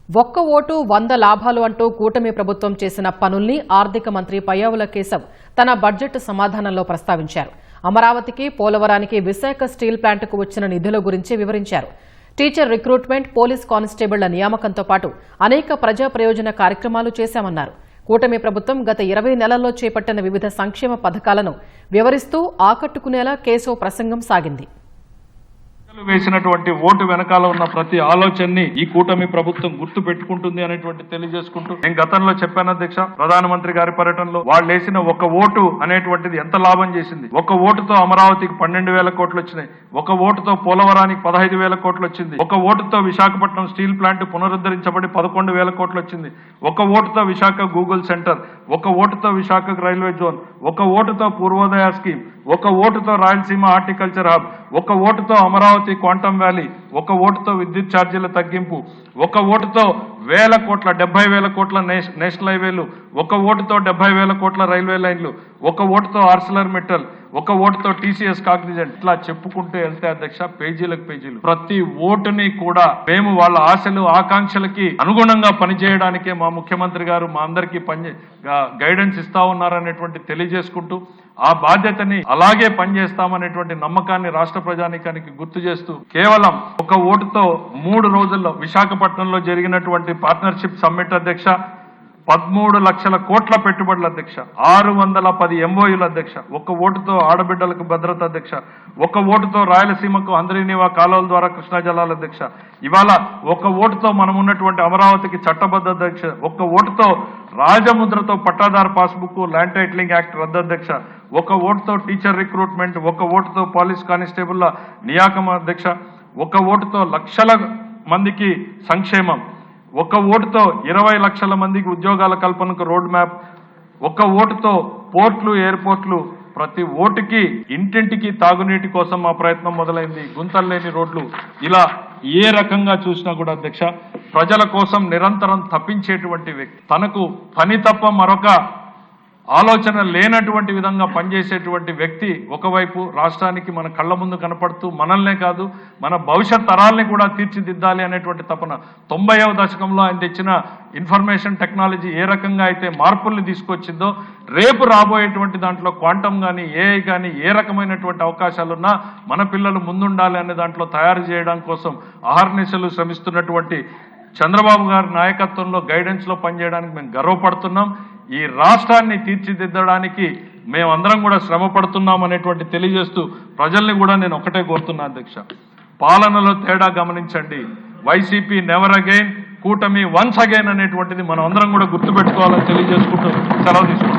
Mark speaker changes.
Speaker 1: ఒక్క ఓటు 100 లాభాలు అంటూ కూటమి ప్రభుత్వం చేసిన పనుల్ని ఆర్థిక మంత్రి పయ్యావుల కేశవ్ తన బడ్జెట్ సమాధానంలో ప్రస్తావించారు. అమరావతికి, పోలవరానికి, విశాఖ స్టీల్ ప్లాంట్కు వచ్చిన నిధుల గురించి వివరించారు. టీచర్ రిక్రూట్మెంట్, పోలీస్ కానిస్టేబుళ్ల నియామకంతో పాటు అనేక ప్రజా ప్రయోజన కార్యక్రమాలు చేశామన్నారు. కూటమి ప్రభుత్వం గత 20 నెలల్లో చేపట్టిన వివిధ సంక్షేమ పథకాలను వివరిస్తూ ఆకట్టుకునేలా కేశవ్ ప్రసంగం సాగింది.
Speaker 2: వేసినటువంటి ఓటు వెనకాల ఉన్న ప్రతి ఆలోచనని ఈ కూటమి ప్రభుత్వం గుర్తు పెట్టుకుంటుంది అనేటువంటి తెలియజేసుకుంటూ నేను గతంలో చెప్పాను అధ్యక్ష, ప్రధానమంత్రి గారి పర్యటనలో వాళ్ళు వేసిన ఒక ఓటు అనేటువంటిది ఎంత లాభం చేసింది. ఒక ఓటుతో అమరావతికి 12,000 కోట్లు వచ్చినాయి, ఒక ఓటుతో పోలవరానికి 15,000 కోట్లు వచ్చింది, ఒక ఓటుతో విశాఖపట్నం స్టీల్ ప్లాంట్ పునరుద్ధరించబడి 11,000 కోట్లు వచ్చింది, ఒక ఓటుతో విశాఖ గూగుల్ సెంటర్, ఒక ఓటుతో విశాఖ రైల్వే జోన్, ఒక ఓటుతో పూర్వోదయ స్కీమ్, ఒక ఓటుతో రాయలసీమ హార్టికల్చర్ హబ్, ఒక ఓటుతో అమరావతి క్వాంటమ్ వ్యాలీ, ఒక ఓటుతో విద్యుత్ ఛార్జీల తగ్గింపు, ఒక ఓటుతో 70,000 కోట్ల నేషనల్ హైవేలు, ఒక ఓటుతో 70,000 కోట్ల రైల్వే లైన్లు, ఒక ఓటుతో ఆర్సిలర్ మెటల్, ఒక ఓటుతో టీసీఎస్ కాగ్నిజెంట్. ఇట్లా చెప్పుకుంటూ వెళ్తే అధ్యక్ష పేజీలకు పేజీలు. ప్రతి ఓటుని కూడా మేము వాళ్ళ ఆశలు ఆకాంక్షలకి అనుగుణంగా పనిచేయడానికే మా ముఖ్యమంత్రి గారు మా అందరికీ గైడెన్స్ ఇస్తా ఉన్నారనేటువంటి తెలియజేసుకుంటూ ఆ బాధ్యతని అలాగే పనిచేస్తామనేటువంటి నమ్మకాన్ని రాష్ట్ర ప్రజానీకానికి గుర్తు చేస్తూ కేవలం ఒక ఓటుతో 3 రోజుల్లో విశాఖపట్నంలో జరిగినటువంటి పార్ట్నర్షిప్ సమ్మిట్ అధ్యక్ష 13 లక్షల కోట్ల పెట్టుబడుల అధ్యక్ష, 610 ఎంఓయూల అధ్యక్ష, ఒక ఓటుతో ఆడబిడ్డలకు భద్రత అధ్యక్ష, ఒక ఓటుతో రాయలసీమకు హంద్రీనీవా కాలువల ద్వారా కృష్ణా జలాల అధ్యక్ష, ఇవాళ ఒక ఓటుతో మనం ఉన్నటువంటి అమరావతికి చట్టబద్ధ అధ్యక్ష, ఒక ఓటుతో రాజముద్రతో పట్టాదారు పాస్బుక్ ల్యాండ్ టైటిలింగ్ యాక్ట్ రద్దు అధ్యక్ష, ఒక ఓటుతో టీచర్ రిక్రూట్మెంట్, ఒక ఓటుతో పోలీస్ కానిస్టేబుల్ల నియామకం అధ్యక్ష, ఒక ఓటుతో లక్షల మందికి సంక్షేమం, ఒక ఓటుతో 20 లక్షల మందికి ఉద్యోగాల కల్పనకు రోడ్ మ్యాప్, ఒక ఓటుతో పోర్ట్లు, ఎయిర్పోర్ట్లు, ప్రతి ఓటుకి ఇంటింటికి తాగునీటి కోసం మా ప్రయత్నం మొదలైంది. గుంతల్లేని రోడ్లు, ఇలా ఏ రకంగా చూసినా కూడా అధ్యక్ష ప్రజల కోసం నిరంతరం తప్పించేటువంటి వ్యక్తి, తనకు పని తప్ప మరొక ఆలోచన లేనటువంటి విధంగా పనిచేసేటువంటి వ్యక్తి ఒకవైపు రాష్ట్రానికి మన కళ్ళ ముందు కనపడుతూ మనల్నే కాదు మన భవిష్యత్ తరాల్ని కూడా తీర్చిదిద్దాలి అనేటువంటి తపన. 90వ దశకంలో ఆయన తెచ్చిన ఇన్ఫర్మేషన్ టెక్నాలజీ ఏ రకంగా అయితే మార్పుల్ని తీసుకొచ్చిందో రేపు రాబోయేటువంటి దాంట్లో క్వాంటమ్ కానీ ఏఐ కానీ ఏ రకమైనటువంటి అవకాశాలున్నా మన పిల్లలు ముందుండాలి అనే దాంట్లో తయారు చేయడం కోసం అహర్నిశలు శ్రమిస్తున్నటువంటి చంద్రబాబు గారి నాయకత్వంలో గైడెన్స్లో పనిచేయడానికి మేము గర్వపడుతున్నాం. ఈ రాష్ట్రాన్ని తీర్చిదిద్దడానికి మేమందరం కూడా శ్రమ పడుతున్నాం అనేటువంటి తెలియజేస్తూ ప్రజల్ని కూడా నేను ఒకటే కోరుతున్నా అధ్యక్ష, పాలనలో తేడా గమనించండి. వైసీపీ నెవర్ అగైన్, కూటమి వన్స్ అగైన్ అనేటువంటిది మనం అందరం కూడా గుర్తుపెట్టుకోవాలని తెలియజేసుకుంటూ సెలవు తీసుకుంటాం.